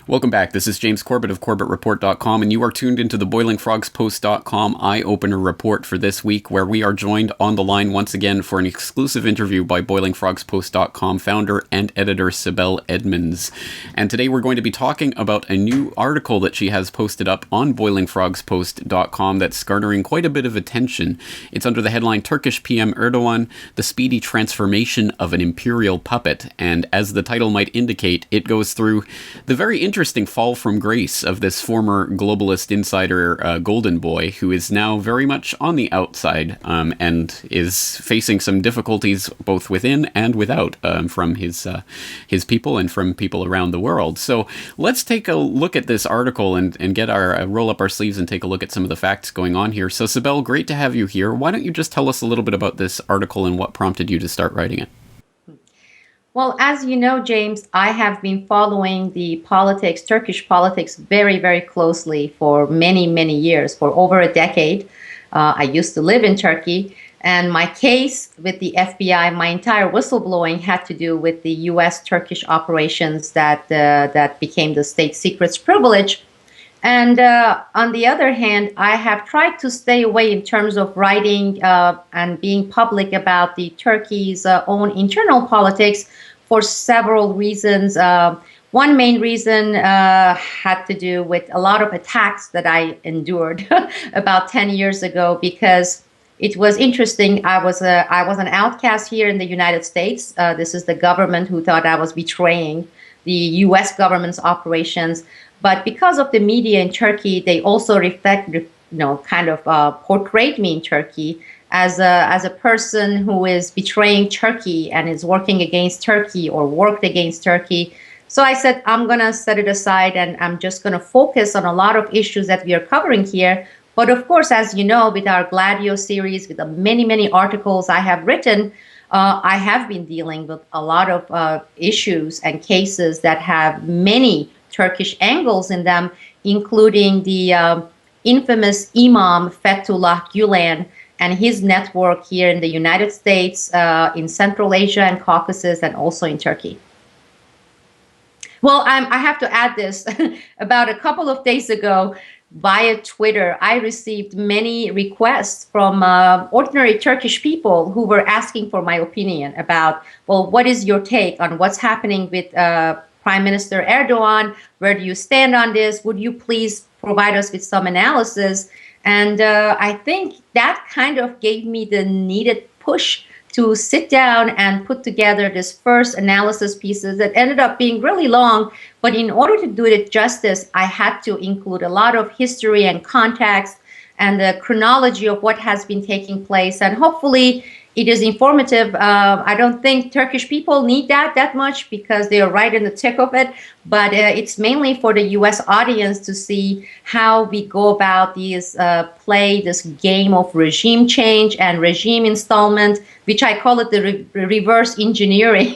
Welcome back. This is James Corbett of CorbettReport.com, and you are tuned into the BoilingFrogsPost.com Eye-Opener Report for this week, where we are joined on the line once again for an exclusive interview by BoilingFrogsPost.com founder and editor Sibel Edmonds. And today we're going to be talking about a new article that she has posted up on BoilingFrogsPost.com that's garnering quite a bit of attention. It's under the headline, Turkish PM Erdogan, the Speedy Transformation of an Imperial Puppet. And as the title might indicate, it goes through the very interesting fall from grace of this former globalist insider Golden Boy, who is now very much on the outside and is facing some difficulties both within and without from his people and from people around the world. So let's take a look at this article and get our roll up our sleeves and take a look at some of the facts going on here. So Sibel, great to have you here. Why don't you just tell us a little bit about this article and what prompted you to start writing it? Well, as you know, James, I have been following the Turkish politics, very, very closely for many, many years, for over a decade. I used to live in Turkey, and my case with the FBI, my entire whistleblowing had to do with the U.S.-Turkish operations that became the state secrets privilege. And on the other hand, I have tried to stay away in terms of writing and being public about the Turkey's own internal politics for several reasons. One main reason had to do with a lot of attacks that I endured about 10 years ago, because it was interesting. I was an outcast here in the United States. This is the government who thought I was betraying the U.S. government's operations. But because of the media in Turkey, they also portrayed me in Turkey as a person who is betraying Turkey and is working against Turkey or worked against Turkey. So I said, I'm going to set it aside and I'm just going to focus on a lot of issues that we are covering here. But of course, as you know, with our Gladio series, with the many, many articles I have written, I have been dealing with a lot of issues and cases that have many Turkish angles in them, including the infamous Imam Fethullah Gulen and his network here in the United States, in Central Asia and Caucasus, and also in Turkey. Well, I have to add this. About a couple of days ago, via Twitter, I received many requests from ordinary Turkish people who were asking for my opinion about, well, what is your take on what's happening with Prime Minister Erdogan? Where do you stand on this? Would you please provide us with some analysis? And I think that kind of gave me the needed push to sit down and put together this first analysis pieces that ended up being really long. But in order to do it justice, I had to include a lot of history and context and the chronology of what has been taking place. And hopefully it is informative. I don't think Turkish people need that much because they are right in the thick of it. But it's mainly for the U.S. audience to see how we go about this game of regime change and regime installment, which I call it the reverse engineering.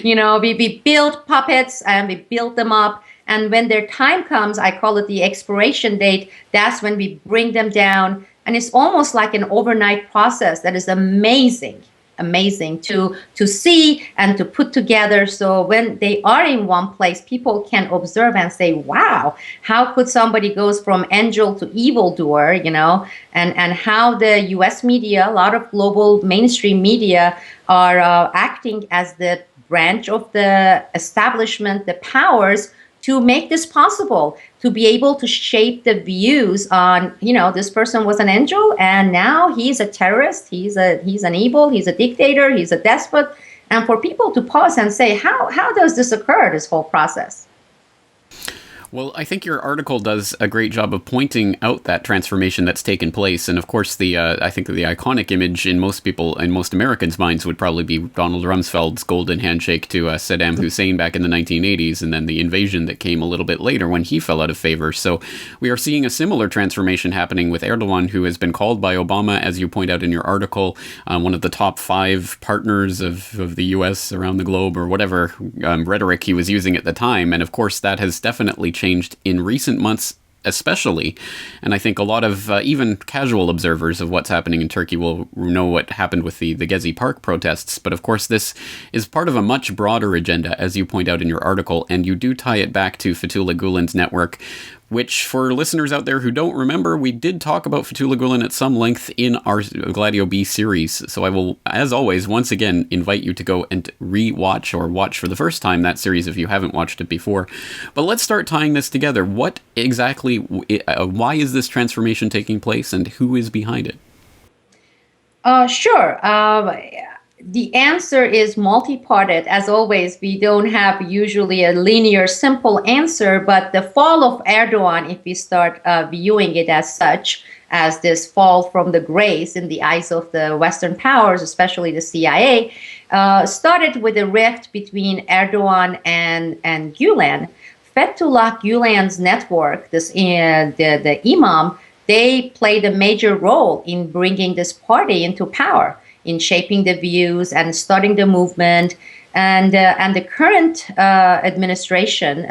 We build puppets and we build them up. And when their time comes, I call it the expiration date. That's when we bring them down. And it's almost like an overnight process that is amazing to see and to put together. So when they are in one place, people can observe and say, wow, how could somebody goes from angel to evildoer, and how the US media, a lot of global mainstream media are acting as the branch of the establishment, the powers, to make this possible, to be able to shape the views on, this person was an angel and now he's a terrorist, he's an evil, he's a dictator, he's a despot. And for people to pause and say, how does this occur, this whole process? Well, I think your article does a great job of pointing out that transformation that's taken place. And of course, I think the iconic image in most people, in most Americans' minds, would probably be Donald Rumsfeld's golden handshake to Saddam Hussein back in the 1980s, and then the invasion that came a little bit later when he fell out of favor. So we are seeing a similar transformation happening with Erdogan, who has been called by Obama, as you point out in your article, one of the top 5 partners of the U.S. around the globe, or whatever rhetoric he was using at the time. And of course, that has definitely changed in recent months especially. And I think a lot of even casual observers of what's happening in Turkey will know what happened with the Gezi Park protests. But of course, this is part of a much broader agenda, as you point out in your article, and you do tie it back to Fethullah Gulen's network, which, for listeners out there who don't remember, we did talk about Fethullah Gulen at some length in our Gladio B series. So I will, as always, once again, invite you to go and re-watch or watch for the first time that series if you haven't watched it before. But let's start tying this together. What exactly, why is this transformation taking place, and who is behind it? Sure. The answer is multi-parted. As always, we don't have usually a linear, simple answer, but the fall of Erdogan, if we start viewing it as such, as this fall from the grace in the eyes of the Western powers, especially the CIA, started with a rift between Erdogan and Gulen. Fethullah Gulen's network, the Imam, they played a major role in bringing this party into power, in shaping the views and starting the movement. And the current administration,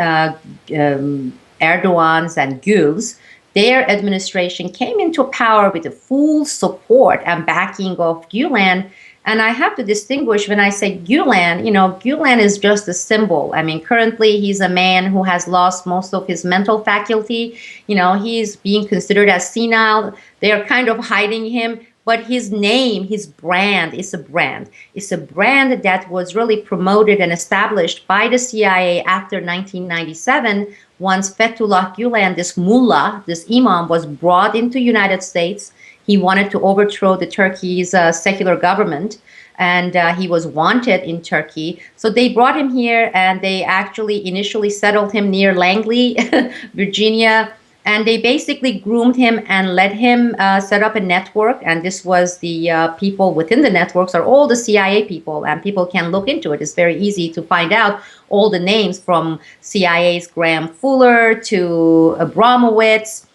Erdogan's and Gül's, their administration came into power with the full support and backing of Gulen. And I have to distinguish when I say Gulen, Gulen is just a symbol. I mean, currently he's a man who has lost most of his mental faculty. He's being considered as senile. They're kind of hiding him. But his name, his brand, is a brand. It's a brand that was really promoted and established by the CIA after 1997, once Fethullah Gulen, this mullah, this imam, was brought into United States. He wanted to overthrow the Turkey's secular government, and he was wanted in Turkey. So they brought him here, and they actually initially settled him near Langley, Virginia. And they basically groomed him and let him set up a network. And this was the people within the networks are all the CIA people, and people can look into it. It's very easy to find out all the names, from CIA's Graham Fuller to Abramowitz.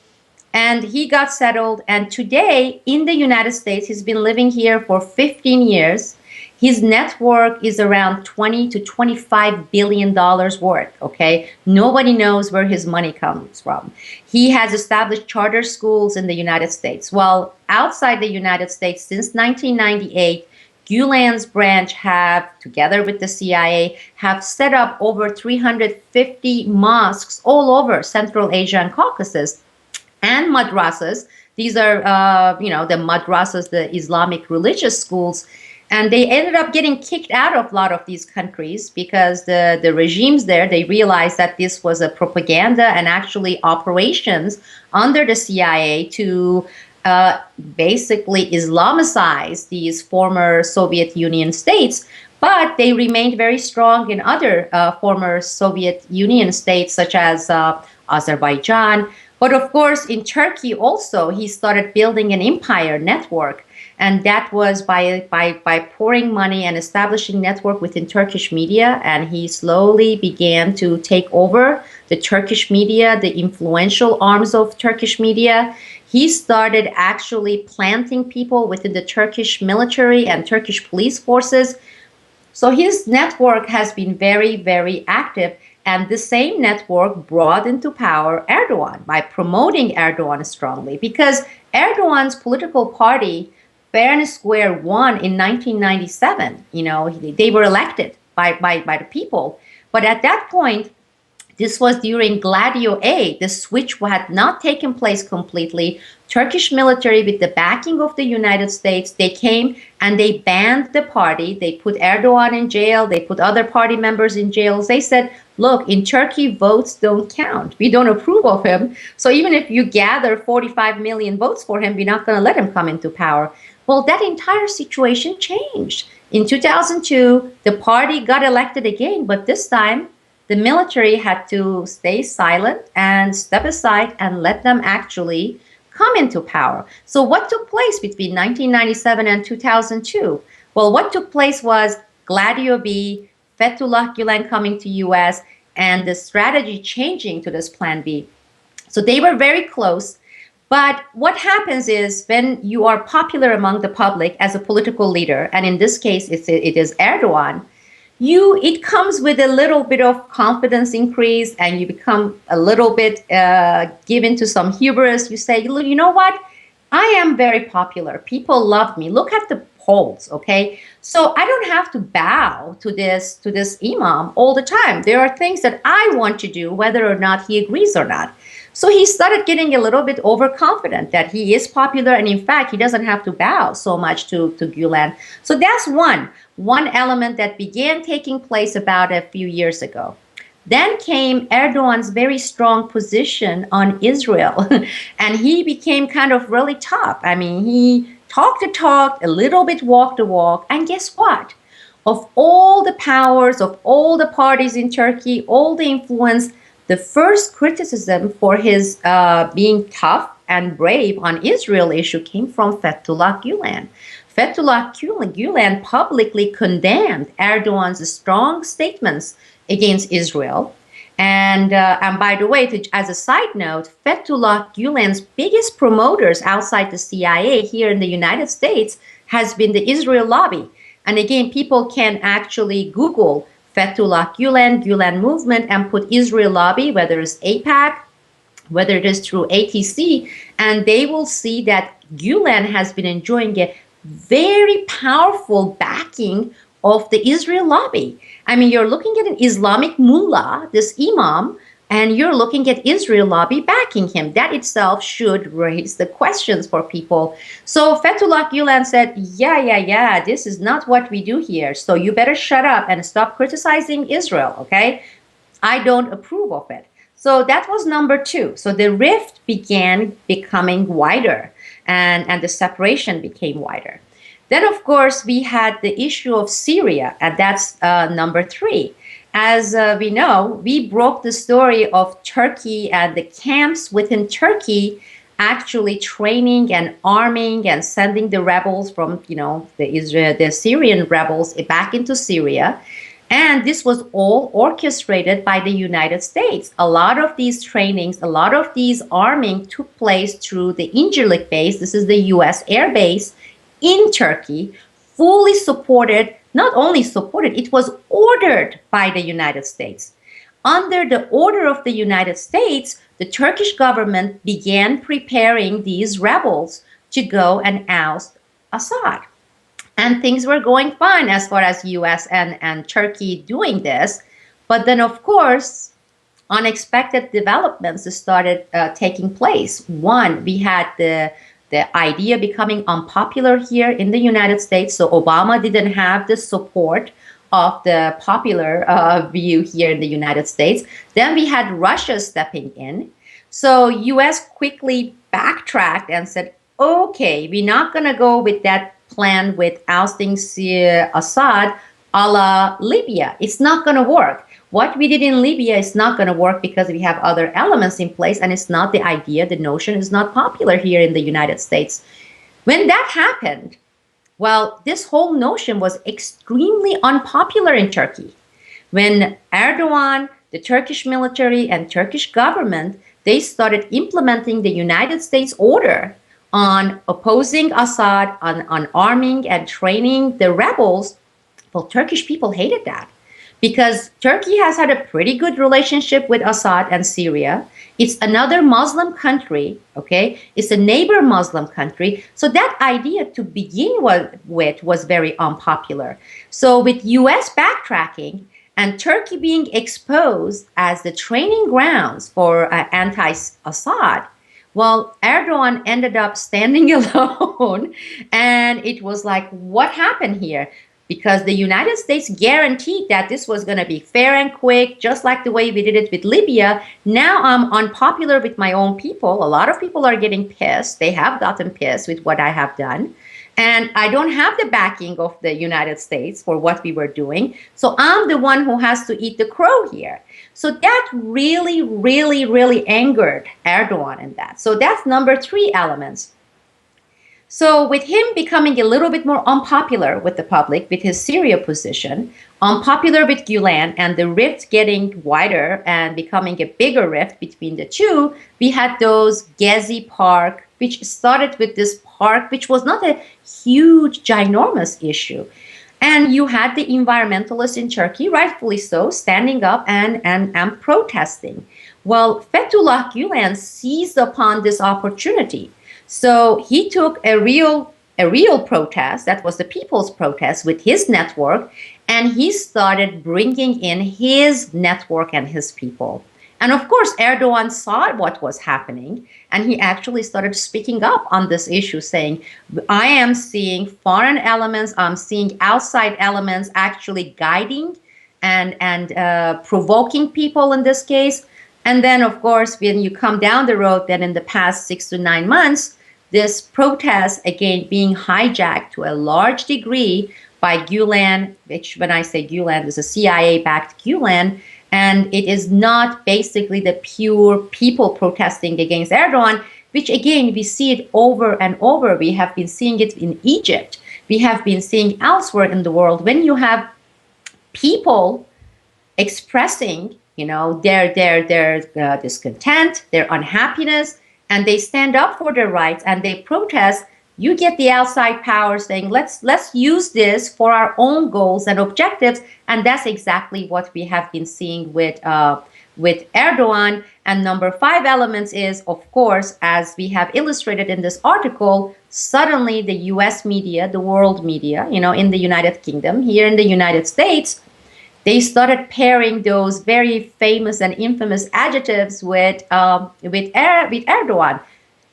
And he got settled. And today in the United States, he's been living here for 15 years. His network is around $20 to $25 billion worth, okay? Nobody knows where his money comes from. He has established charter schools in the United States. Well, outside the United States, since 1998, Gulen's branch have, together with the CIA, have set up over 350 mosques all over Central Asia and Caucasus, and madrasas. These are, the madrasas, the Islamic religious schools. And they ended up getting kicked out of a lot of these countries because the regimes there, they realized that this was a propaganda and actually operations under the CIA to basically Islamicize these former Soviet Union states. But they remained very strong in other former Soviet Union states, such as Azerbaijan. But of course, in Turkey also, he started building an empire network. And that was by pouring money and establishing network within Turkish media. And he slowly began to take over the Turkish media, the influential arms of Turkish media. He started actually planting people within the Turkish military and Turkish police forces. So his network has been very, very active. And the same network brought into power Erdogan by promoting Erdogan strongly, because Erdogan's political party, Fair and Square, won in 1997. They were elected by the people. But at that point, this was during Gladio A. The switch had not taken place completely. Turkish military, with the backing of the United States, they came and they banned the party. They put Erdogan in jail. They put other party members in jails. They said, look, in Turkey, votes don't count. We don't approve of him. So even if you gather 45 million votes for him, we're not going to let him come into power. Well, that entire situation changed. In 2002, the party got elected again, but this time the military had to stay silent and step aside and let them actually come into power. So what took place between 1997 and 2002? Well, what took place was Gladio B, Fethullah Gulen coming to US, and the strategy changing to this Plan B. So they were very close. But what happens is, when you are popular among the public as a political leader, and in this case it is Erdogan, it comes with a little bit of confidence increase, and you become a little bit given to some hubris. You say, you know what? I am very popular. People love me. Look at the polls, okay? So I don't have to bow to this imam all the time. There are things that I want to do, whether or not he agrees or not. So he started getting a little bit overconfident that he is popular, and in fact, he doesn't have to bow so much to Gulen. So that's one element that began taking place about a few years ago. Then came Erdogan's very strong position on Israel, and he became kind of really tough. I mean, he talked the talk, a little bit walked the walk, and guess what? Of all the powers, of all the parties in Turkey, all the influence, the first criticism for his being tough and brave on Israel issue came from Fethullah Gulen. Fethullah Gulen publicly condemned Erdogan's strong statements against Israel. And by the way, as a side note, Fethullah Gulen's biggest promoters outside the CIA here in the United States has been the Israel lobby. And again, people can actually Google Fethullah Gulen movement, and put Israel lobby, whether it's AIPAC, whether it is through ATC, and they will see that Gulen has been enjoying a very powerful backing of the Israel lobby. I mean, you're looking at an Islamic mullah, this imam, and you're looking at Israel lobby backing him. That itself should raise the questions for people. So Fethullah Gulen said, yeah, this is not what we do here. So you better shut up and stop criticizing Israel, okay? I don't approve of it. So that was number two. So the rift began becoming wider, and the separation became wider. Then, of course, we had the issue of Syria, and that's number three. As we know, we broke the story of Turkey and the camps within Turkey actually training and arming and sending the rebels from, the Syrian rebels back into Syria. And this was all orchestrated by the United States. A lot of these trainings, a lot of these arming took place through the Incirlik base. This is the US Air Base in Turkey, fully supported. Not only supported, it was ordered by the United States. Under the order of the United States, the Turkish government began preparing these rebels to go and oust Assad. And things were going fine as far as US and Turkey doing this. But then, of course, unexpected developments started taking place. One, we had the idea becoming unpopular here in the United States. So Obama didn't have the support of the popular view here in the United States. Then we had Russia stepping in. So US quickly backtracked and said, okay, we're not going to go with that plan with ousting Assad a la Libya. It's not going to work. What we did in Libya is not going to work because we have other elements in place, and it's not the idea, the notion is not popular here in the United States. When that happened, well, this whole notion was extremely unpopular in Turkey. When Erdogan, the Turkish military, and Turkish government, they started implementing the United States order on opposing Assad, on arming and training the rebels, well, Turkish people hated that. Because Turkey has had a pretty good relationship with Assad and Syria. It's another Muslim country, okay? It's a neighbor Muslim country. So that idea to begin with was very unpopular. So with US backtracking and Turkey being exposed as the training grounds for anti-Assad, well, Erdogan ended up standing alone. And it was like, what happened here? Because the United States guaranteed that this was going to be fair and quick, just like the way we did it with Libya. Now I'm unpopular with my own people. A lot of people are getting pissed. They have gotten pissed with what I have done. And I don't have the backing of the United States for what we were doing. So I'm the one who has to eat the crow here. So that really, really, really angered Erdogan in that. So that's number three elements. So with him becoming a little bit more unpopular with the public with his Syria position, unpopular with Gulen, and the rift getting wider and becoming a bigger rift between the two, we had those Gezi Park, which started with this park, which was not a huge, ginormous issue. And you had the environmentalists in Turkey, rightfully so, standing up and protesting. Well, Fethullah Gulen seized upon this opportunity. So he took a real protest, that was the people's protest, with his network, and he started bringing in his network and his people. And of course, Erdogan saw what was happening, and he actually started speaking up on this issue, saying, I am seeing foreign elements, I'm seeing outside elements actually guiding and provoking people in this case. And then, of course, when you come down the road, then in the past 6 to 9 months, this protest again being hijacked to a large degree by Gulen, which when I say Gulen, is a CIA-backed Gulen, and it is not basically the pure people protesting against Erdogan, which again, we see it over and over. We have been seeing it in Egypt. We have been seeing elsewhere in the world. When you have people expressing, their discontent, their unhappiness, and they stand up for their rights and they protest, you get the outside power saying, let's use this for our own goals and objectives. And that's exactly what we have been seeing with Erdogan. And number 5 elements is, of course, as we have illustrated in this article, suddenly the US media, the world media, in the United Kingdom, here in the United States, they started pairing those very famous and infamous adjectives with Erdogan: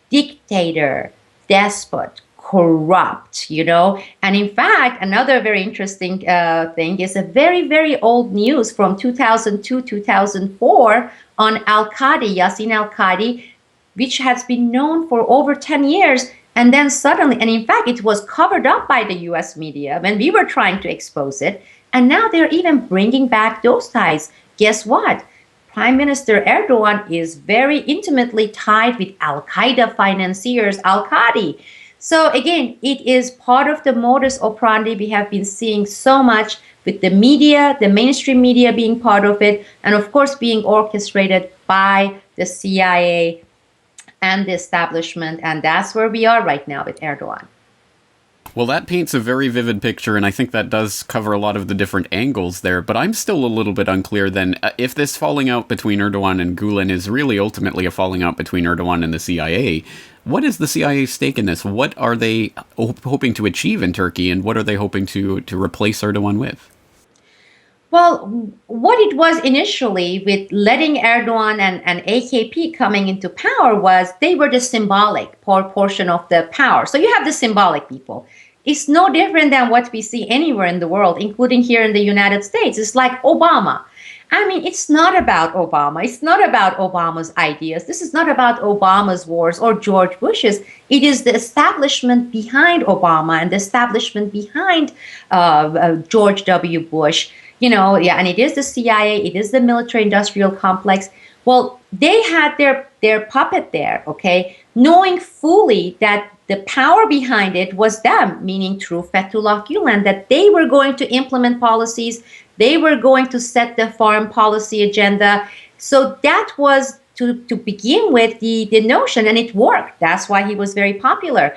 dictator, despot, corrupt. And in fact, another very interesting thing is a very, very old news from 2002, 2004 on Al-Qadi, Yassin Al-Qadi, which has been known for over 10 years. And then suddenly, and in fact, it was covered up by the US media when we were trying to expose it. And now they're even bringing back those ties. Guess what? Prime Minister Erdogan is very intimately tied with Al-Qaeda financiers, Al-Qadi. So again, it is part of the modus operandi we have been seeing so much with the media, the mainstream media being part of it, and of course being orchestrated by the CIA and the establishment. And that's where we are right now with Erdogan. Well, that paints a very vivid picture, and I think that does cover a lot of the different angles there, but I'm still a little bit unclear then, if this falling out between Erdogan and Gulen is really ultimately a falling out between Erdogan and the CIA, what is the CIA's stake in this? What are they hoping to achieve in Turkey, and what are they hoping to replace Erdogan with? Well, what it was initially with letting Erdogan and AKP coming into power was they were the symbolic portion of the power. So you have the symbolic people. It's no different than what we see anywhere in the world, including here in the United States. It's like Obama. I mean, it's not about Obama. It's not about Obama's ideas. This is not about Obama's wars or George Bush's. It is the establishment behind Obama and the establishment behind George W. Bush. And it is the CIA, it is the military-industrial complex. Well, they had their puppet there, okay, knowing fully that the power behind it was them, meaning through Fethullah Gulen, that they were going to implement policies, they were going to set the foreign policy agenda. So that was, to begin with, the notion, and it worked. That's why he was very popular.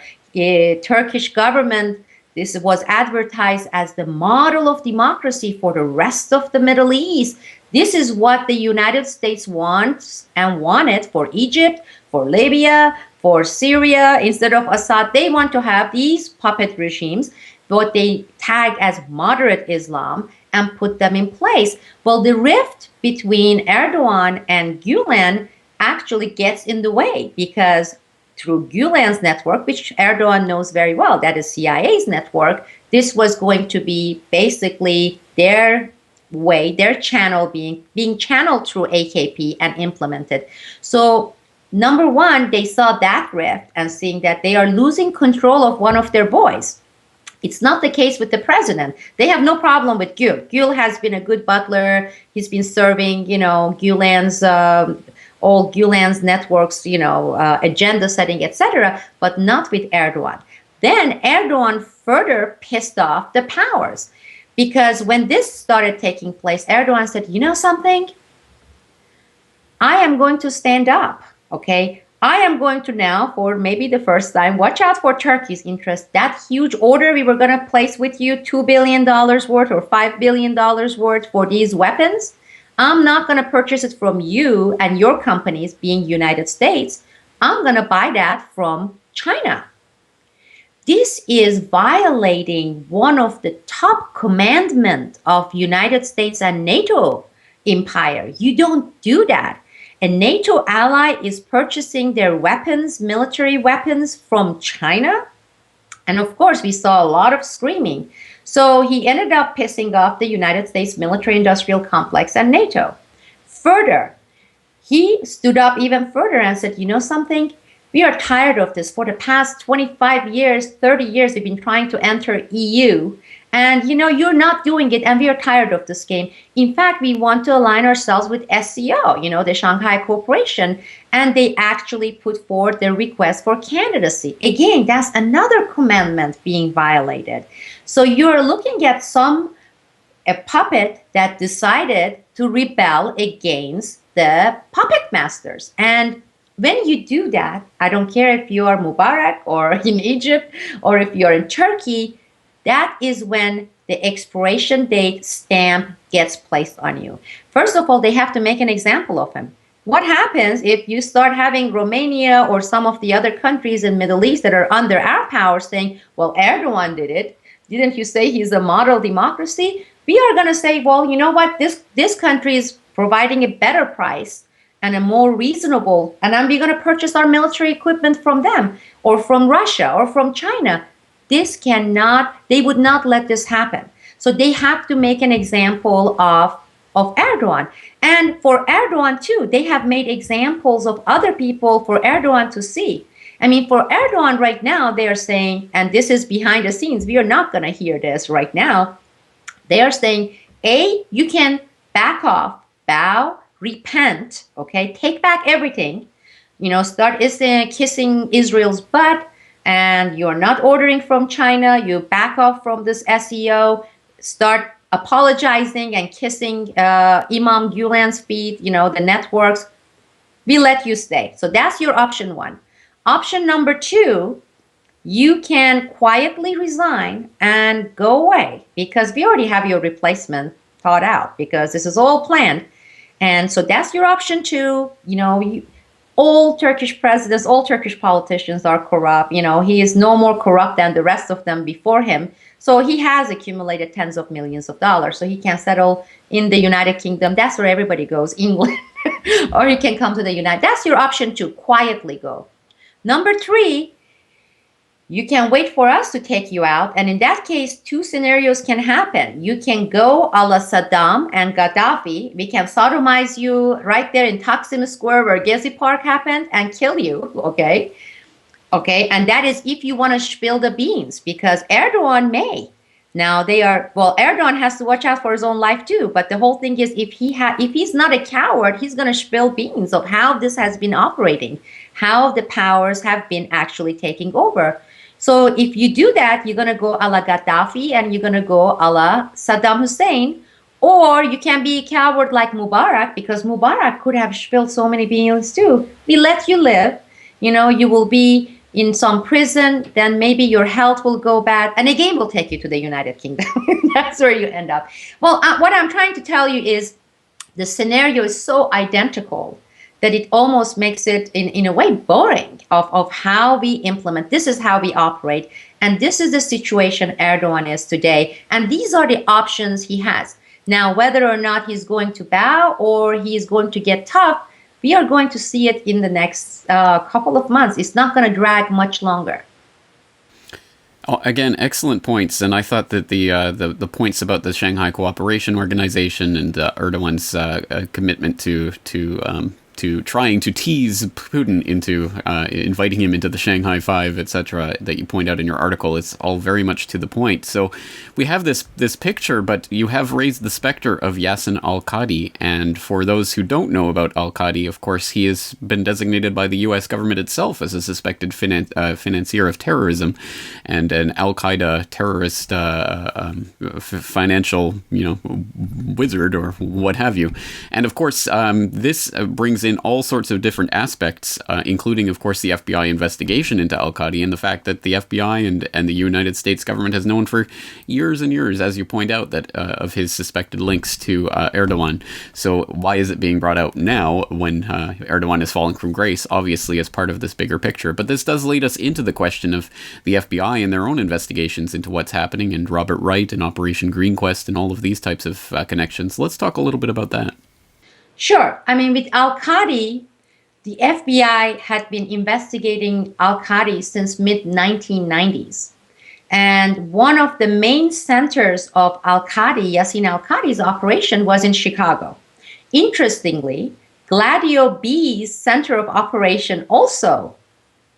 Turkish government, this was advertised as the model of democracy for the rest of the Middle East. This is what the United States wants and wanted for Egypt, for Libya, for Syria. Instead of Assad, they want to have these puppet regimes, what they tagged as moderate Islam, and put them in place. Well, the rift between Erdogan and Gulen actually gets in the way, because through Gulen's network, which Erdogan knows very well, that is CIA's network, this was going to be basically their way, their channel being channeled through AKP and implemented. So number one, they saw that rift and seeing that they are losing control of one of their boys. It's not the case with the president. They have no problem with Gül. Gül has been a good butler. He's been serving, Gulen's all Gulen's networks, agenda setting, etc., but not with Erdogan. Then Erdogan further pissed off the powers, because when this started taking place, Erdogan said, you know something? I am going to stand up, okay? I am going to now, for maybe the first time, watch out for Turkey's interest. That huge order we were going to place with you, $2 billion worth or $5 billion worth for these weapons, I'm not going to purchase it from you and your companies, being United States. I'm going to buy that from China. This is violating one of the top commandments of United States and NATO empire. You don't do that. A NATO ally is purchasing their weapons, military weapons from China. And of course, we saw a lot of screaming. So he ended up pissing off the United States military industrial complex and NATO. Further, he stood up even further and said, you know something? We are tired of this. For the past 25 years, 30 years, we've been trying to enter EU. And you're not doing it, and we are tired of this game. In fact, we want to align ourselves with SCO, the Shanghai Cooperation, and they actually put forward their request for candidacy. Again, that's another commandment being violated. So you're looking at a puppet that decided to rebel against the puppet masters. And when you do that, I don't care if you are Mubarak or in Egypt or if you're in Turkey, that is when the expiration date stamp gets placed on you. First of all, they have to make an example of him. What happens if you start having Romania or some of the other countries in the Middle East that are under our power saying, well, Erdogan did it. Didn't you say he's a model democracy? We are going to say, well, you know what? This country is providing a better price and a more reasonable, and then we're going to purchase our military equipment from them or from Russia or from China. They would not let this happen. So they have to make an example of Erdogan. And for Erdogan too, they have made examples of other people for Erdogan to see. I mean, for Erdogan right now, they are saying, and this is behind the scenes, we are not going to hear this right now. They are saying, you can back off, bow, repent, okay, take back everything, start kissing Israel's butt, and you're not ordering from China, you back off from this SEO, start apologizing and kissing Imam Gulen's feet, the networks, we let you stay. So that's your option one. Option number two, you can quietly resign and go away because we already have your replacement thought out because this is all planned. And so that's your option two. All Turkish presidents, all Turkish politicians are corrupt. He is no more corrupt than the rest of them before him. So he has accumulated tens of millions of dollars. So he can settle in the United Kingdom. That's where everybody goes, England. Or he can come to the United. That's your option two, quietly go. Number three, you can wait for us to take you out. And in that case, two scenarios can happen. You can go a la Saddam and Gaddafi. We can sodomize you right there in Taksim Square where Gezi Park happened and kill you, okay? Okay, and that is if you want to spill the beans because Erdogan may. Now Erdogan has to watch out for his own life too. But the whole thing is if he's not a coward, he's going to spill beans of how this has been operating, how the powers have been actually taking over. So if you do that, you're going to go a la Gaddafi and you're going to go a la Saddam Hussein, or you can be a coward like Mubarak because Mubarak could have spilled so many beans too. We let you live. You will be in some prison, then maybe your health will go bad, and again we'll take you to the United Kingdom. That's where you end up. Well, what I'm trying to tell you is the scenario is so identical that it almost makes it in a way boring of how we implement. This is how we operate. And this is the situation Erdogan is today. And these are the options he has. Now, whether or not he's going to bow or he's going to get tough, we are going to see it in the next couple of months. It's not going to drag much longer. Oh, again, excellent points, and I thought that the points about the Shanghai Cooperation Organization and Erdogan's commitment to trying to tease Putin into inviting him into the Shanghai Five, etc., that you point out in your article, it's all very much to the point. So we have this picture, but you have raised the specter of Yassin al-Qadi, and for those who don't know about al-Qadi, of course, he has been designated by the U.S. government itself as a suspected financier of terrorism and an al-Qaeda terrorist financial, wizard or what have you. And of course, this brings in all sorts of different aspects, including, of course, the FBI investigation into al-Qadi and the fact that the FBI and the United States government has known for years and years, as you point out, that of his suspected links to Erdogan. So why is it being brought out now when Erdogan is falling from grace, obviously as part of this bigger picture? But this does lead us into the question of the FBI and their own investigations into what's happening, and Robert Wright and Operation Green Quest and all of these types of connections. Let's talk a little bit about that. Sure. I mean, with al-Qadi, the FBI had been investigating al-Qadi since mid-1990s. And one of the main centers of al-Qadi, Yassin al-Qadi's operation, was in Chicago. Interestingly, Gladio B's center of operation also,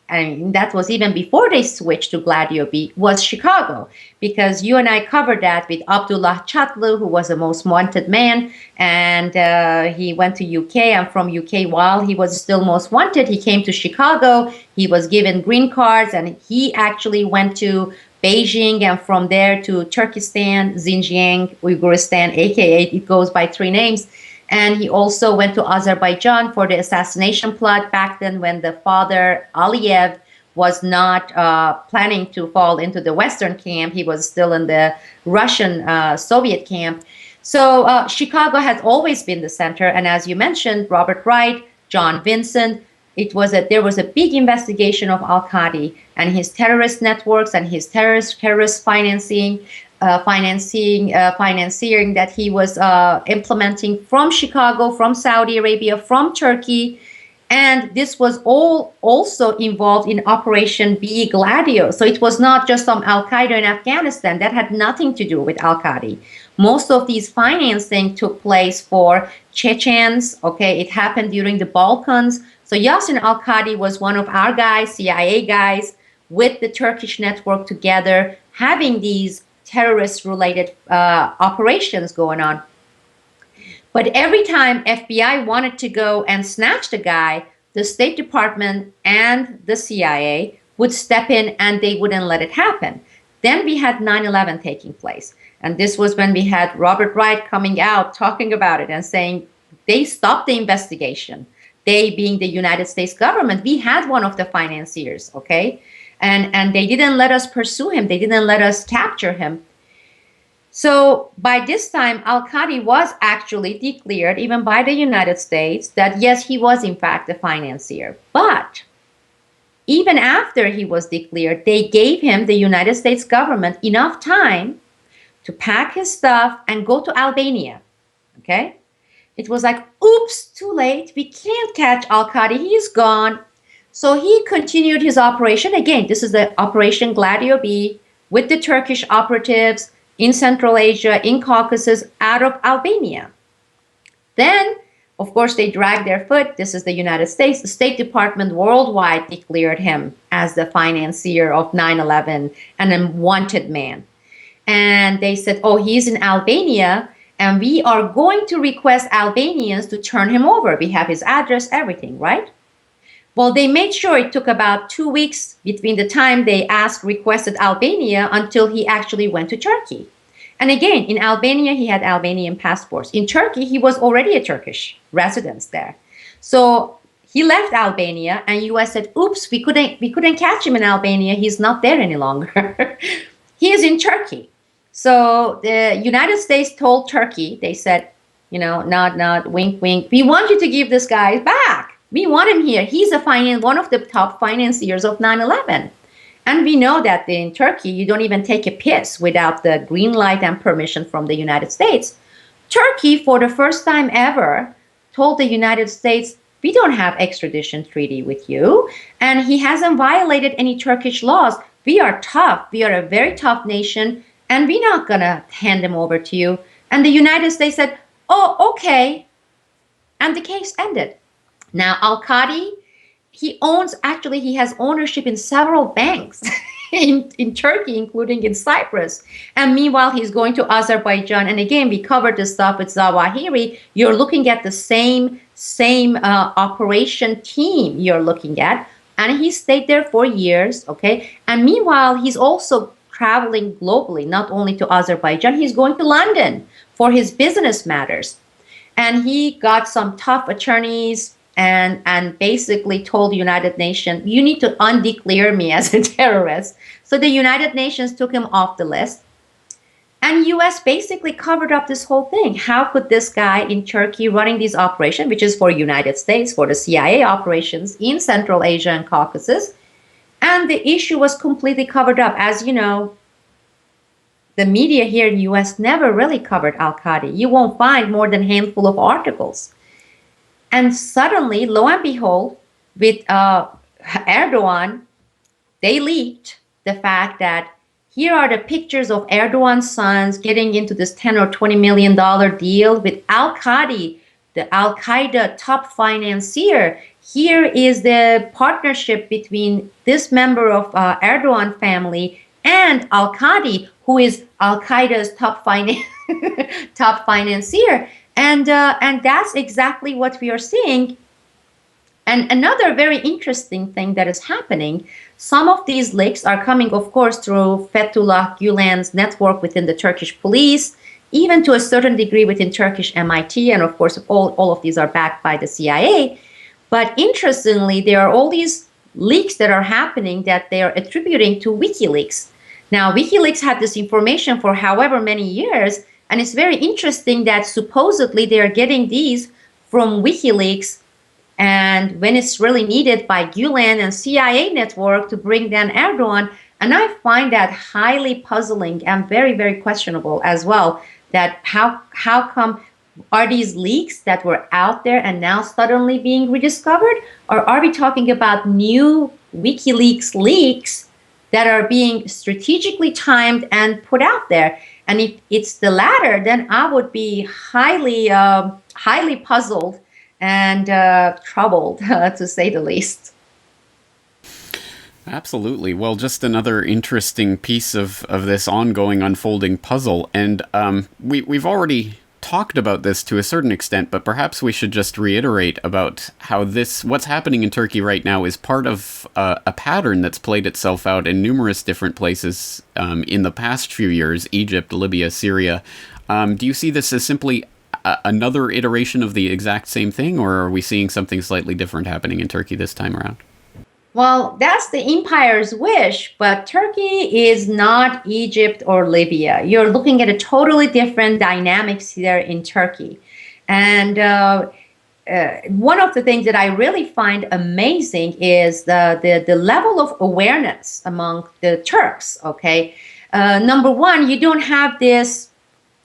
and that was even before they switched to Gladio B, was Chicago, because you and I covered that with Abdullah Chatlu, who was the most wanted man, and he went to UK, and from UK, while he was still most wanted, he came to Chicago, he was given green cards, and he actually went to Beijing, and from there to Turkestan, Xinjiang, Uyghuristan, aka it goes by 3 names. And he also went to Azerbaijan for the assassination plot back then when the father, Aliyev, was not planning to fall into the Western camp. He was still in the Russian Soviet camp. So Chicago has always been the center. And as you mentioned, Robert Wright, John Vincent, there was a big investigation of al-Qadi and his terrorist networks and his terrorist financing that he was implementing from Chicago, from Saudi Arabia, from Turkey. And this was all also involved in Operation B Gladio. So it was not just some al-Qaeda in Afghanistan. That had nothing to do with al-Qadi. Most of these financing took place for Chechens. Okay, it happened during the Balkans. So Yassin al-Qadi was one of our guys, CIA guys, with the Turkish network together, having these terrorist-related operations going on. But every time FBI wanted to go and snatch the guy, the State Department and the CIA would step in and they wouldn't let it happen. Then we had 9/11 taking place. And this was when we had Robert Wright coming out talking about it and saying they stopped the investigation. They being the United States government, we had one of the financiers, okay? And they didn't let us pursue him. They didn't let us capture him. So by this time, al-Qadi was actually declared, even by the United States, that yes, he was in fact a financier. But even after he was declared, they gave him, the United States government, enough time to pack his stuff and go to Albania, okay? It was like, oops, too late. We can't catch al-Qadi. He's gone. So he continued his operation. Again, this is the Operation Gladio B with the Turkish operatives in Central Asia, in Caucasus, out of Albania. Then, of course, they dragged their foot. This is the United States. The State Department worldwide declared him as the financier of 9/11 and a wanted man. And they said, oh, he's in Albania, and we are going to request Albanians to turn him over. We have his address, everything, right? Well, they made sure it took about 2 weeks between the time they requested Albania until he actually went to Turkey. And again, in Albania, he had Albanian passports. In Turkey, he was already a Turkish resident there. So he left Albania, and US said, oops, we couldn't catch him in Albania. He's not there any longer. He is in Turkey. So the United States told Turkey, they said, you know, nod, wink, wink. We want you to give this guy back. We want him here. He's one of the top financiers of 9/11. And we know that in Turkey, you don't even take a piss without the green light and permission from the United States. Turkey, for the first time ever, told the United States, we don't have extradition treaty with you. And he hasn't violated any Turkish laws. We are tough. We are a very tough nation. And we're not going to hand him over to you. And the United States said, oh, okay. And the case ended. Now, al-Qadi, he has ownership in several banks in Turkey, including in Cyprus. And meanwhile, he's going to Azerbaijan. And again, we covered this stuff with Zawahiri. You're looking at the same operation team you're looking at. And he stayed there for years, okay? And meanwhile, he's also traveling globally, not only to Azerbaijan. He's going to London for his business matters. And he got some tough attorneys and basically told the United Nations, you need to undeclare me as a terrorist. So the United Nations took him off the list. And US basically covered up this whole thing. How could this guy in Turkey running these operations, which is for United States, for the CIA operations in Central Asia and Caucasus, and the issue was completely covered up. As you know, the media here in the US never really covered Al-Qadi. You won't find more than a handful of articles. And suddenly, lo and behold, with Erdogan, they leaked the fact that here are the pictures of Erdogan's sons getting into this $10 or $20 million deal with Al-Qadi, the Al-Qaeda top financier. Here is the partnership between this member of Erdogan family and Al-Qadi, who is Al-Qaeda's top financier. And that's exactly what we are seeing. And another very interesting thing that is happening, some of these leaks are coming, of course, through Fethullah Gulen's network within the Turkish police, even to a certain degree within Turkish MIT, and of course, all of these are backed by the CIA. But interestingly, there are all these leaks that are happening that they are attributing to WikiLeaks. Now, WikiLeaks had this information for however many years, and it's very interesting that supposedly they are getting these from WikiLeaks, and when it's really needed by Gulen and CIA network to bring down Erdogan. And I find that highly puzzling and very, very questionable as well, that how come are these leaks that were out there and now suddenly being rediscovered? Or are we talking about new WikiLeaks leaks that are being strategically timed and put out there? And if it's the latter, then I would be highly puzzled and troubled, to say the least. Absolutely. Well, just another interesting piece of this ongoing unfolding puzzle. And we've already talked about this to a certain extent, but perhaps we should just reiterate about how what's happening in Turkey right now is part of a pattern that's played itself out in numerous different places in the past few years: Egypt, Libya, Syria. Do you see this as simply another iteration of the exact same thing, or are we seeing something slightly different happening in Turkey this time around? Well, that's the empire's wish, but Turkey is not Egypt or Libya. You're looking at a totally different dynamics here in Turkey. And one of the things that I really find amazing is the level of awareness among the Turks, okay? Number one, you don't have this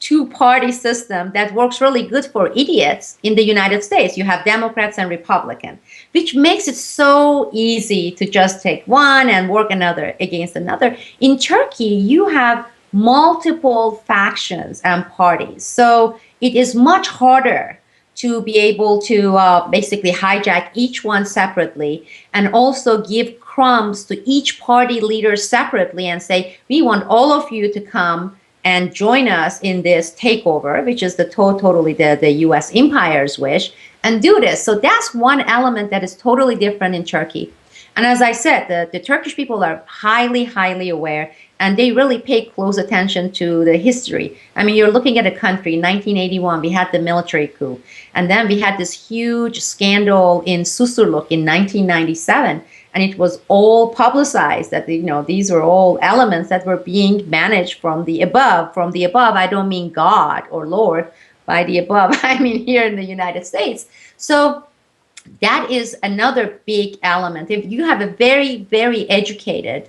two-party system that works really good for idiots in the United States. You have Democrats and Republicans, which makes it so easy to just take one and work another against another. In Turkey, you have multiple factions and parties. So it is much harder to be able to basically hijack each one separately and also give crumbs to each party leader separately and say, we want all of you to come and join us in this takeover, which is totally the U.S. empire's wish, and do this. So that's one element that is totally different in Turkey. And as I said, the Turkish people are highly, highly aware, and they really pay close attention to the history. I mean, you're looking at a country, in 1981, we had the military coup. And then we had this huge scandal in Susurluk in 1997. And it was all publicized that, these were all elements that were being managed from the above. From the above, I don't mean God or Lord. By the above, I mean here in the United States. So that is another big element. If you have a very, very educated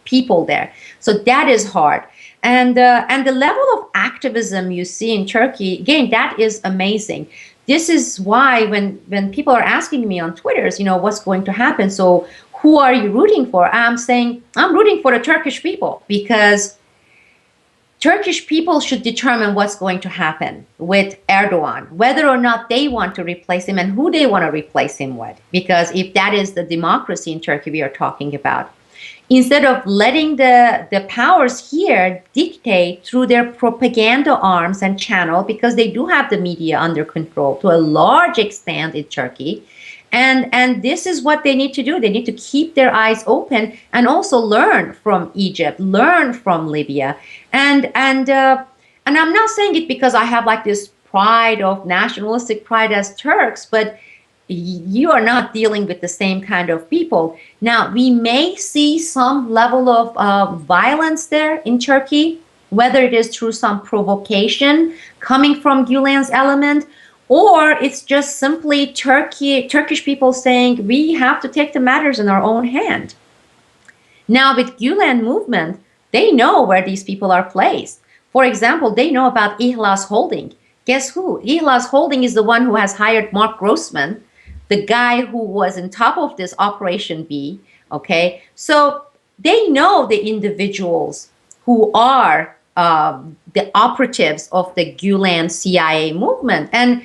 people there, so that is hard. And the level of activism you see in Turkey, again, that is amazing. This is why when people are asking me on Twitter, what's going to happen? So who are you rooting for? I'm saying I'm rooting for the Turkish people, because Turkish people should determine what's going to happen with Erdogan, whether or not they want to replace him and who they want to replace him with. Because if that is the democracy in Turkey we are talking about, instead of letting the powers here dictate through their propaganda arms and channel, because they do have the media under control to a large extent in Turkey. And this is what they need to do. They need to keep their eyes open and also learn from Egypt, learn from Libya. And I'm not saying it because I have like this pride of nationalistic pride as Turks, but you are not dealing with the same kind of people. Now, we may see some level of violence there in Turkey, whether it is through some provocation coming from Gulen's element, or it's just simply Turkish people saying we have to take the matters in our own hand. Now, with Gulen movement, they know where these people are placed. For example, they know about Ihlas Holding. Guess who? Ihlas Holding is the one who has hired Mark Grossman, the guy who was on top of this Operation B. Okay, so they know the individuals who are the operatives of the Gulen CIA movement, and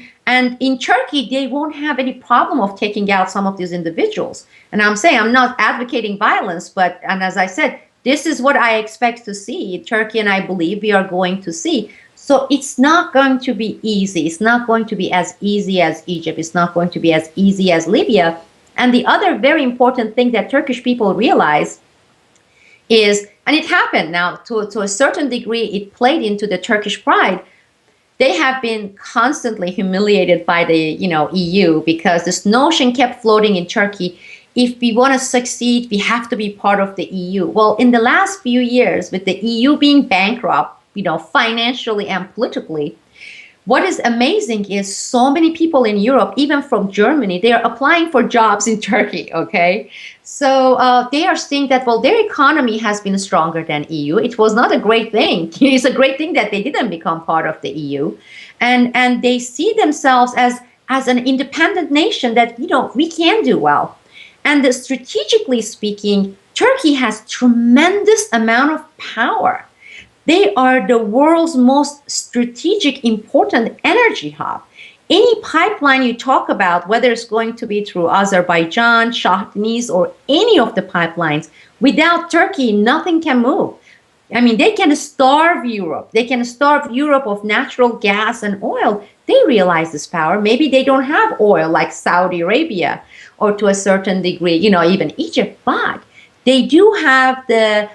in Turkey they won't have any problem of taking out some of these individuals. And I'm saying I'm not advocating violence, but and as I said, this is what I expect to see in Turkey, and I believe we are going to see. So it's not going to be easy. It's not going to be as easy as Egypt. It's not going to be as easy as Libya. And the other very important thing that Turkish people realize is, and it happened now to a certain degree, it played into the Turkish pride. They have been constantly humiliated by the EU, because this notion kept floating in Turkey. If we want to succeed, we have to be part of the EU. Well, in the last few years, with the EU being bankrupt, financially and politically, what is amazing is so many people in Europe, even from Germany, they are applying for jobs in Turkey, okay? So they are seeing that, well, their economy has been stronger than EU. It was not a great thing. It's a great thing that they didn't become part of the EU. And they see themselves as an independent nation that, we can do well. And strategically speaking, Turkey has tremendous amount of power. They are the world's most strategic, important energy hub. Any pipeline you talk about, whether it's going to be through Azerbaijan, Shah Deniz, or any of the pipelines, without Turkey, nothing can move. I mean, they can starve Europe. They can starve Europe of natural gas and oil. They realize this power. Maybe they don't have oil like Saudi Arabia, or to a certain degree, even Egypt, but they do have the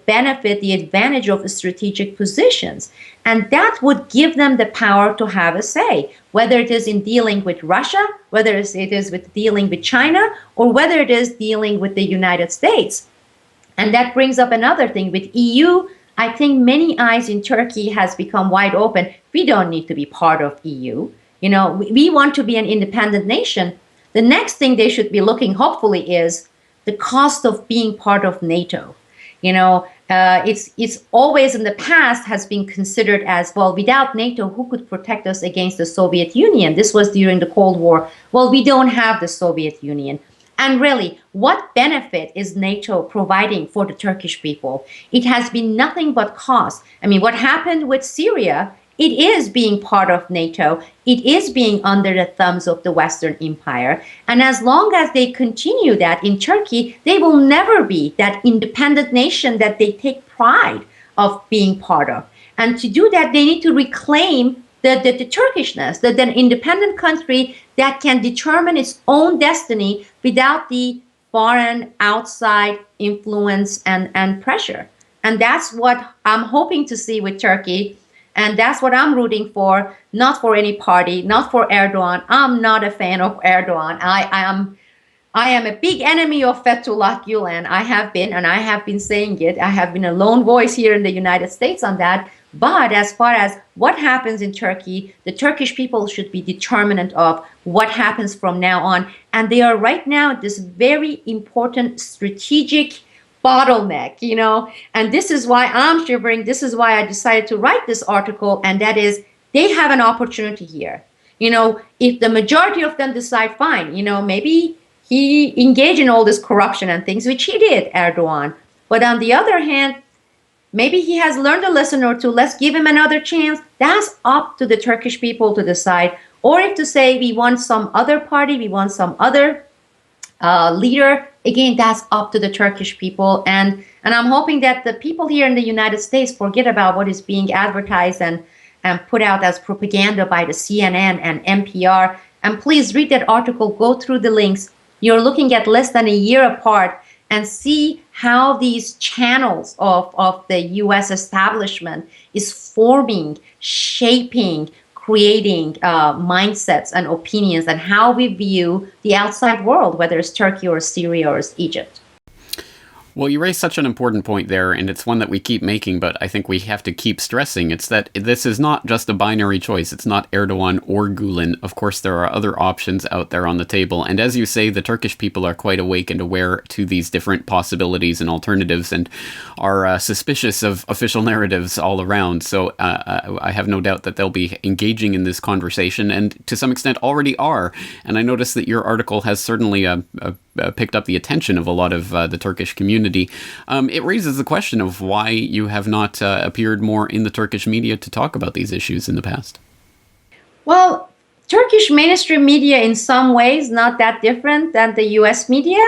benefit, the advantage of strategic positions. And that would give them the power to have a say, whether it is in dealing with Russia, whether it is with dealing with China, or whether it is dealing with the United States. And that brings up another thing. With EU, I think many eyes in Turkey has become wide open. We don't need to be part of EU. We want to be an independent nation. The next thing they should be looking, hopefully, is the cost of being part of NATO. It's always in the past has been considered as, well, without NATO, who could protect us against the Soviet Union? This was during the Cold War. Well, we don't have the Soviet Union. And really, what benefit is NATO providing for the Turkish people? It has been nothing but cost. I mean, what happened with Syria, it is being part of NATO. It is being under the thumbs of the Western Empire. And as long as they continue that in Turkey, they will never be that independent nation that they take pride of being part of. And to do that, they need to reclaim the Turkishness, the independent country that can determine its own destiny without the foreign outside influence and pressure. And that's what I'm hoping to see with Turkey. And that's what I'm rooting for, not for any party, not for Erdogan. I'm not a fan of Erdogan. I am a big enemy of Fethullah Gulen. I have been saying it. I have been a lone voice here in the United States on that. But as far as what happens in Turkey, the Turkish people should be determinant of what happens from now on. And they are right now at this very important strategic bottleneck, and this is why I'm shivering. This is why I decided to write this article. And that is, they have an opportunity here. If the majority of them decide, fine, maybe he engaged in all this corruption and things, which he did, Erdogan. But on the other hand, maybe he has learned a lesson or two. Let's give him another chance. That's up to the Turkish people to decide. Or if to say we want some other party, we want some other leader, again, that's up to the Turkish people. And I'm hoping that the people here in the United States forget about what is being advertised and put out as propaganda by the CNN and NPR. And please read that article, go through the links. You're looking at less than a year apart, and see how these channels of the US establishment is forming, shaping, creating mindsets and opinions and how we view the outside world, whether it's Turkey or Syria or it's Egypt. Well, you raise such an important point there, and it's one that we keep making, but I think we have to keep stressing. It's that this is not just a binary choice. It's not Erdogan or Gulen. Of course, there are other options out there on the table. And as you say, the Turkish people are quite awake and aware to these different possibilities and alternatives and are suspicious of official narratives all around. So I have no doubt that they'll be engaging in this conversation and to some extent already are. And I noticed that your article has certainly picked up the attention of a lot of the Turkish community. It raises the question of why you have not appeared more in the Turkish media to talk about these issues in the past. Well, Turkish mainstream media in some ways not that different than the US media.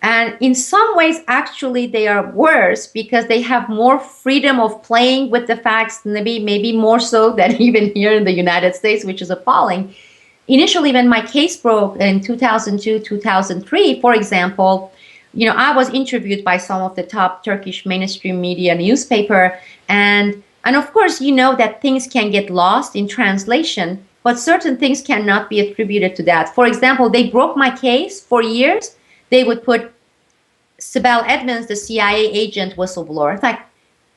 And in some ways, actually, they are worse because they have more freedom of playing with the facts, maybe more so than even here in the United States, which is appalling. Initially, when my case broke in 2002, 2003, for example, I was interviewed by some of the top Turkish mainstream media newspaper. And of course, that things can get lost in translation, but certain things cannot be attributed to that. For example, they broke my case for years. They would put Sibel Edmonds, the CIA agent whistleblower. It's like,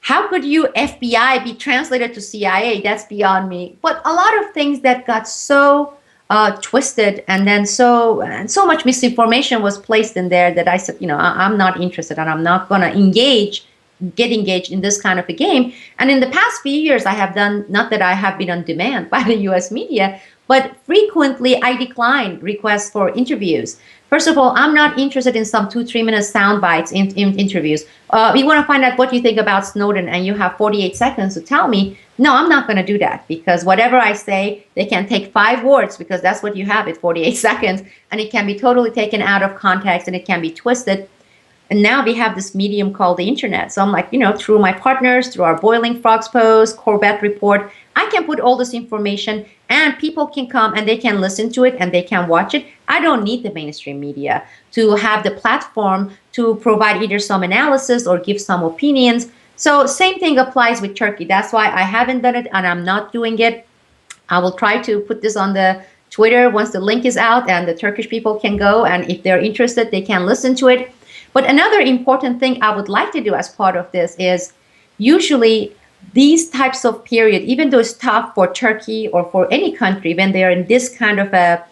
how could you FBI be translated to CIA? That's beyond me. But a lot of things that got so twisted, and then so much misinformation was placed in there that I said, I'm not interested, and I'm not going to get engaged in this kind of a game. And in the past few years, I have done, not that I have been on demand by the US media, but frequently I decline requests for interviews. First of all, I'm not interested in some 2-3 minute sound bites in interviews. We want to find out what you think about Snowden, and you have 48 seconds to tell me. No, I'm not going to do that, because whatever I say, they can take 5 words, because that's what you have at 48 seconds, and it can be totally taken out of context and it can be twisted. And now we have this medium called the internet. So I'm like, through my partners, through our Boiling Frogs post, Corbett report, I can put all this information and people can come and they can listen to it and they can watch it. I don't need the mainstream media to have the platform to provide either some analysis or give some opinions. So same thing applies with Turkey. That's why I haven't done it and I'm not doing it. I will try to put this on the Twitter once the link is out and the Turkish people can go, and if they're interested, they can listen to it. But another important thing I would like to do as part of this is usually these types of period, even though it's tough for Turkey or for any country, when they are in this kind of a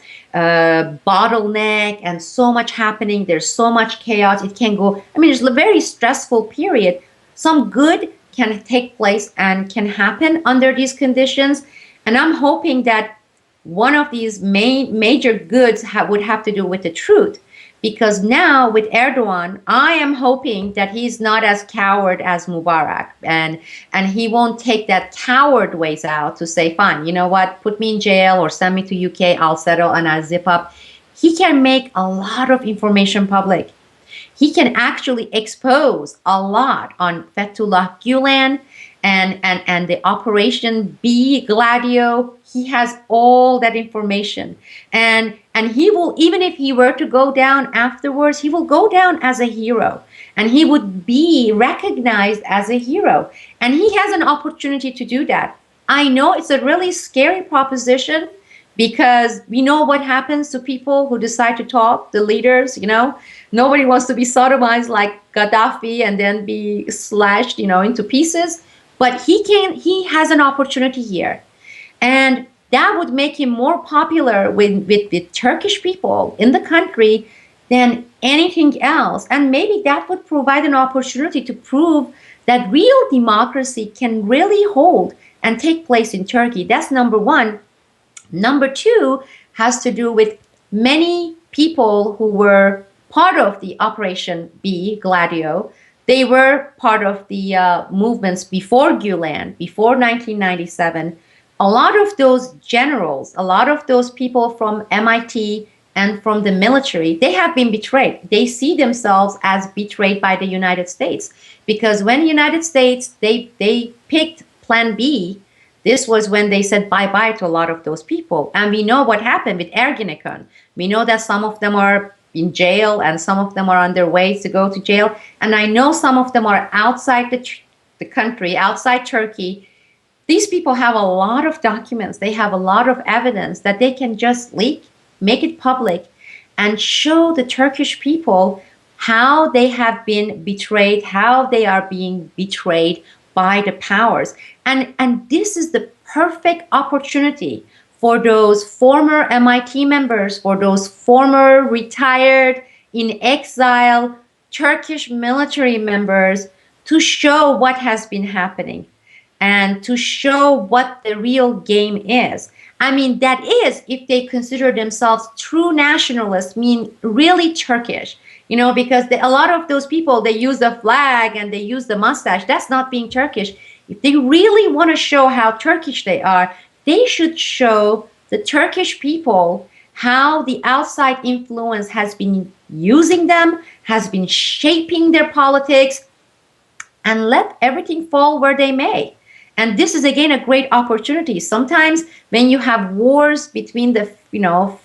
bottleneck and so much happening, there's so much chaos, it can go, it's a very stressful period. Some good can take place and can happen under these conditions. And I'm hoping that one of these major goods would have to do with the truth. Because now with Erdogan, I am hoping that he's not as coward as Mubarak, and he won't take that coward ways out to say, fine, you know what, put me in jail or send me to UK, I'll settle and I'll zip up. He can make a lot of information public. He can actually expose a lot on Fethullah Gulen and the Operation B Gladio. He has all that information. And he will, even if he were to go down afterwards, he will go down as a hero. And he would be recognized as a hero. And he has an opportunity to do that. I know it's a really scary proposition, because we know what happens to people who decide to talk, the leaders, Nobody wants to be sodomized like Gaddafi and then be slashed, into pieces. But he has an opportunity here. And that would make him more popular with Turkish people in the country than anything else. And maybe that would provide an opportunity to prove that real democracy can really hold and take place in Turkey. That's number one. Number two has to do with many people who were part of the Operation B Gladio. They were part of the movements before Gulen, before 1997. A lot of those generals, a lot of those people from MIT and from the military, they have been betrayed. They see themselves as betrayed by the United States. Because when the United States, they picked Plan B, this was when they said bye-bye to a lot of those people. And we know what happened with Ergenekon. We know that some of them are in jail and some of them are on their way to go to jail. And I know some of them are outside the country, outside Turkey, These people have a lot of documents, they have a lot of evidence that they can just leak, make it public, and show the Turkish people how they have been betrayed, how they are being betrayed by the powers. And this is the perfect opportunity for those former MIT members, for those former retired in exile Turkish military members to show what has been happening and to show what the real game is. I mean, that is if they consider themselves true nationalists, mean really Turkish, because a lot of those people, they use the flag and they use the mustache. That's not being Turkish. If they really want to show how Turkish they are, they should show the Turkish people how the outside influence has been using them, has been shaping their politics, and let everything fall where they may. And this is again a great opportunity. Sometimes when you have wars between the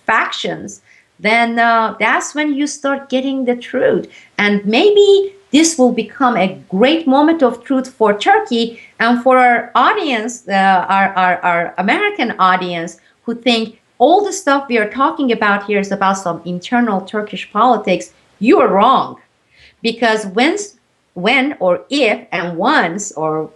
factions, then that's when you start getting the truth. And maybe this will become a great moment of truth for Turkey and for our audience, our American audience, who think all the stuff we are talking about here is about some internal Turkish politics. You are wrong, because when or if and once or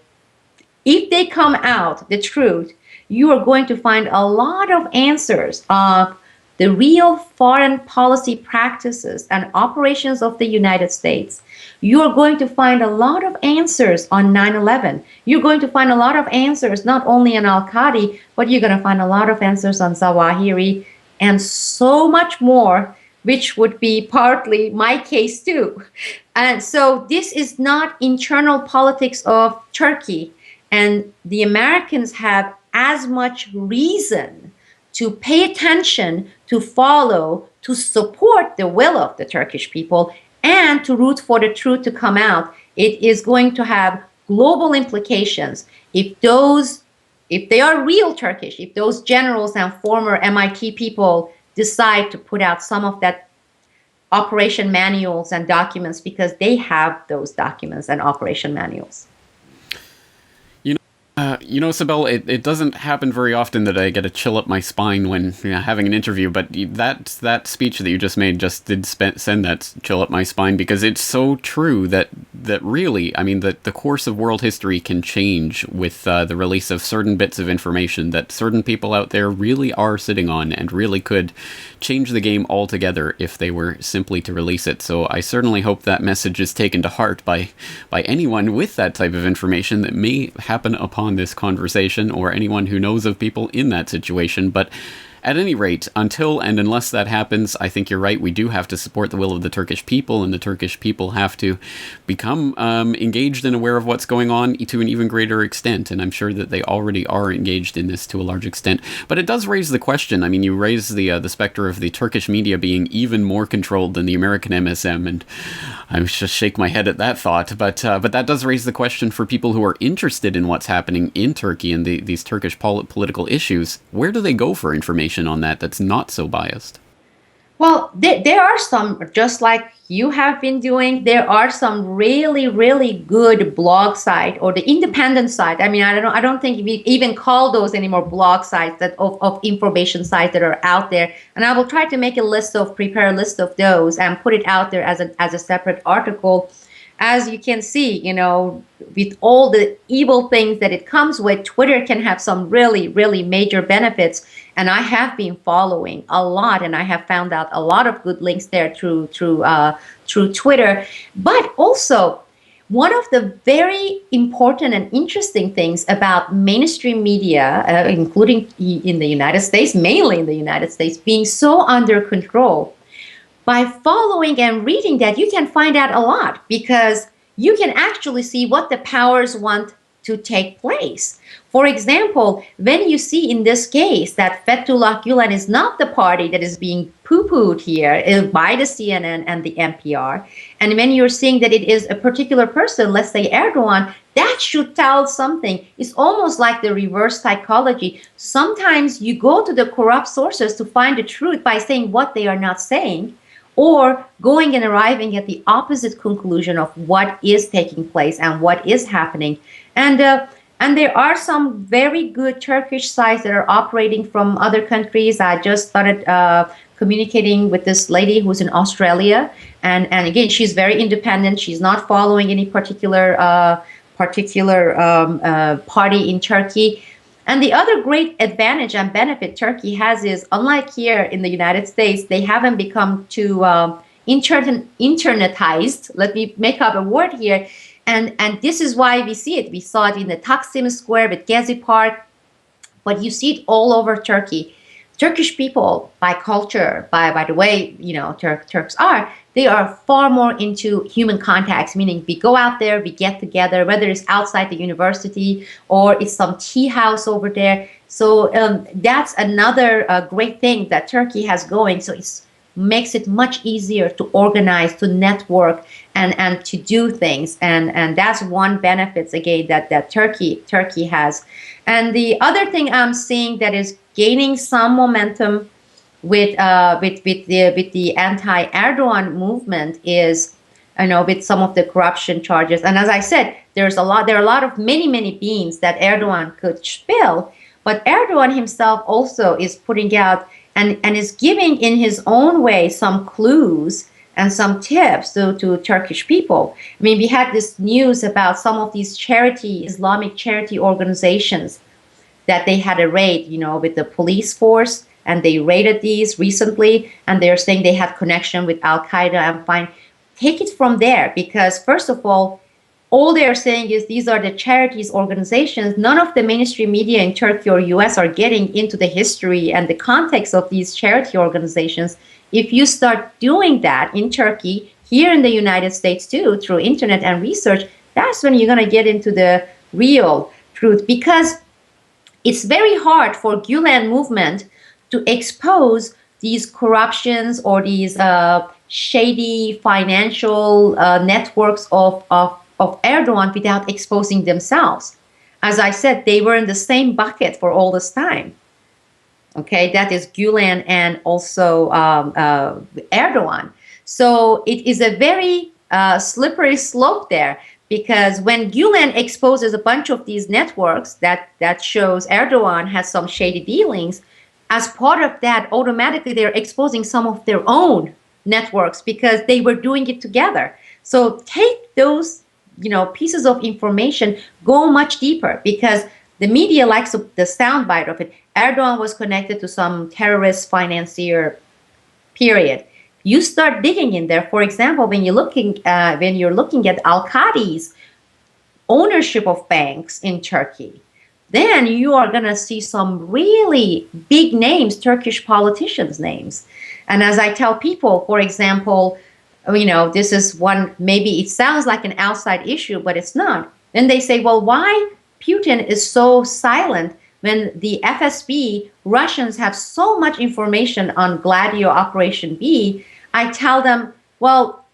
if they come out the truth, you are going to find a lot of answers of the real foreign policy practices and operations of the United States. You are going to find a lot of answers on 9/11. You're going to find a lot of answers not only on Al-Qadi, but you're going to find a lot of answers on Zawahiri and so much more, which would be partly my case too. And so this is not internal politics of Turkey. And the Americans have as much reason to pay attention, to follow, to support the will of the Turkish people, and to root for the truth to come out. It is going to have global implications. If they are real Turkish, if those generals and former MIT people decide to put out some of that operation manuals and documents, because they have those documents and operation manuals. Sibel, it doesn't happen very often that I get a chill up my spine when having an interview, but that speech that you just made just did send that chill up my spine, because it's so true that really, I mean, the course of world history can change with the release of certain bits of information that certain people out there really are sitting on, and really could change the game altogether if they were simply to release it. So I certainly hope that message is taken to heart by anyone with that type of information that may happen upon this conversation, or anyone who knows of people in that situation. But at any rate, until and unless that happens, I think you're right. We do have to support the will of the Turkish people, and the Turkish people have to become engaged and aware of what's going on to an even greater extent. And I'm sure that they already are engaged in this to a large extent. But it does raise the question. I mean, you raise the specter of the Turkish media being even more controlled than the American MSM, and I just shake my head at that thought. But that does raise the question for people who are interested in what's happening in Turkey and these Turkish political issues. Where do they go for information on that's not so biased? Well, there are some, just like you have been doing, there are some really, really good blog site or the independent site. I mean, I don't think we even call those anymore blog sites of information sites that are out there. And I will try to prepare a list of those and put it out there as a separate article. As you can see, with all the evil things that it comes with, Twitter can have some really, really major benefits. And I have been following a lot, and I have found out a lot of good links there through Twitter. But also, one of the very important and interesting things about mainstream media, including in the United States, mainly in the United States, being so under control, by following and reading that, you can find out a lot, because you can actually see what the powers want to take place. For example, when you see in this case that Fethullah Gulen is not the party that is being poo-pooed here by the CNN and the NPR, and when you're seeing that it is a particular person, let's say Erdogan, that should tell something. It's almost like the reverse psychology. Sometimes you go to the corrupt sources to find the truth by saying what they are not saying, or going and arriving at the opposite conclusion of what is taking place and what is happening. And And there are some very good Turkish sites that are operating from other countries. I just started communicating with this lady who's in Australia, and again, she's very independent. She's not following any particular party in Turkey. And the other great advantage and benefit Turkey has is, unlike here in the United States, they haven't become too internetized. Let me make up a word here. And this is why we see it. We saw it in the Taksim Square with Gezi Park, but you see it all over Turkey. Turkish people, by culture, by the way, Turks are, they are far more into human contacts, meaning we go out there, we get together, whether it's outside the university or it's some tea house over there. So that's another great thing that Turkey has going. So it makes it much easier to organize, to network, and to do things. And that's one benefits, again, that Turkey has. And the other thing I'm seeing that is gaining some momentum with the anti-Erdogan movement is, with some of the corruption charges. And as I said, there are a lot of many beans that Erdogan could spill, but Erdogan himself also is putting out and is giving in his own way some clues and some tips to Turkish people. I mean, we had this news about some of these Islamic charity organizations that they had a raid, with the police force, and they raided these recently, and they're saying they have connection with Al Qaeda. I'm fine. Take it from there, because first of all they're saying is these are the charities organizations. None of the mainstream media in Turkey or US are getting into the history and the context of these charity organizations. If you start doing that in Turkey, here in the United States too, through internet and research, that's when you're going to get into the real truth, because it's very hard for Gulen movement to expose these corruptions or these shady financial networks of Erdogan without exposing themselves. As I said, they were in the same bucket for all this time. Okay, that is Gulen and also Erdogan. So it is a very slippery slope there, because when Gulen exposes a bunch of these networks that shows Erdogan has some shady dealings, as part of that, automatically they're exposing some of their own networks because they were doing it together. So take those pieces of information, go much deeper, because the media likes the soundbite of it. Erdogan was connected to some terrorist financier, period. You start digging in there. For example, when you're looking at Al-Qadi's ownership of banks in Turkey, then you are going to see some really big names, Turkish politicians' names. And as I tell people, for example, this is one, maybe it sounds like an outside issue, but it's not. Then they say, well, why Putin is so silent when the FSB, Russians, have so much information on Gladio Operation B? I tell them, well,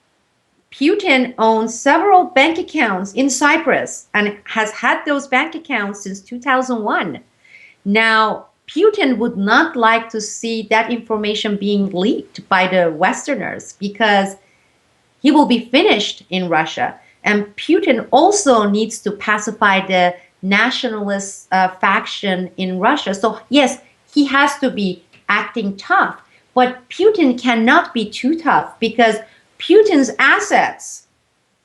Putin owns several bank accounts in Cyprus and has had those bank accounts since 2001. Now, Putin would not like to see that information being leaked by the Westerners, because he will be finished in Russia. And Putin also needs to pacify the nationalist faction in Russia. So yes, he has to be acting tough, but Putin cannot be too tough, because Putin's assets,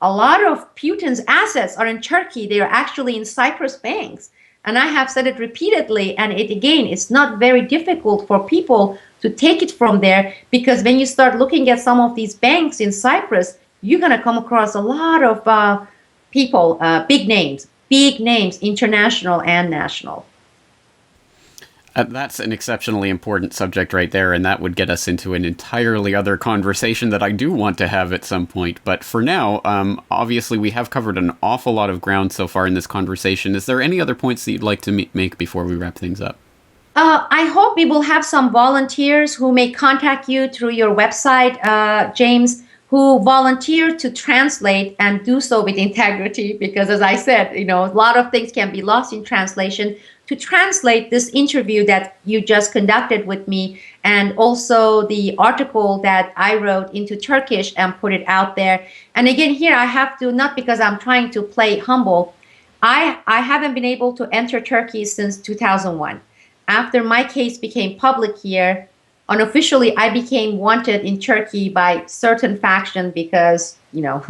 a lot of Putin's assets are in Turkey. They are actually in Cyprus banks. And I have said it repeatedly, and it's not very difficult for people to take it from there, because when you start looking at some of these banks in Cyprus, you're going to come across a lot of people, big names, international and national. That's an exceptionally important subject right there, and that would get us into an entirely other conversation that I do want to have at some point. But for now, obviously we have covered an awful lot of ground so far in this conversation. Is there any other points that you'd like to make before we wrap things up? I hope we will have some volunteers who may contact you through your website, James, who volunteer to translate and do so with integrity, because as I said, a lot of things can be lost in translation, to translate this interview that you just conducted with me, and also the article that I wrote into Turkish and put it out there. And again, here I have to, not because I'm trying to play humble, I haven't been able to enter Turkey since 2001. After my case became public here, unofficially I became wanted in Turkey by certain faction because, you know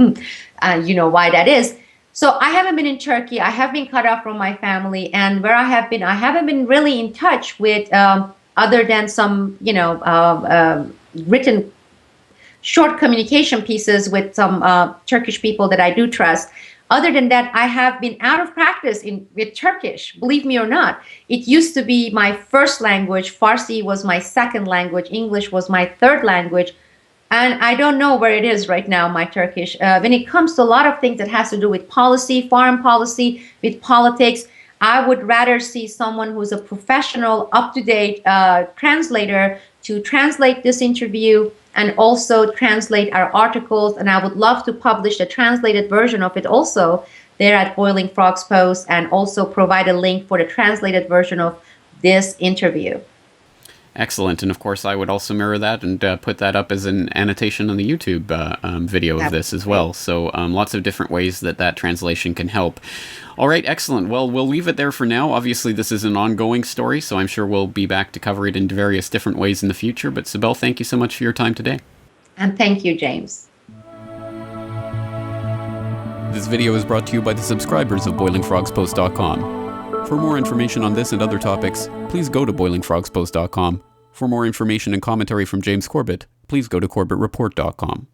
why that is. So I haven't been in Turkey. I have been cut off from my family, and where I have been, I haven't been really in touch with other than some, written short communication pieces with some Turkish people that I do trust. Other than that, I have been out of practice with Turkish, believe me or not. It used to be my first language. Farsi was my second language. English was my third language. And I don't know where it is right now, my Turkish. When it comes to a lot of things that has to do with policy, foreign policy, with politics, I would rather see someone who's a professional, up-to-date translator to translate this interview and also translate our articles. And I would love to publish the translated version of it also there at Boiling Frogs Post, and also provide a link for the translated version of this interview. Excellent. And of course, I would also mirror that and put that up as an annotation on the YouTube video of this as well. So lots of different ways that translation can help. All right, excellent. Well, we'll leave it there for now. Obviously, this is an ongoing story, so I'm sure we'll be back to cover it in various different ways in the future. But Sibel, thank you so much for your time today. And thank you, James. This video is brought to you by the subscribers of BoilingFrogsPost.com. For more information on this and other topics, please go to BoilingFrogsPost.com. For more information and commentary from James Corbett, please go to CorbettReport.com.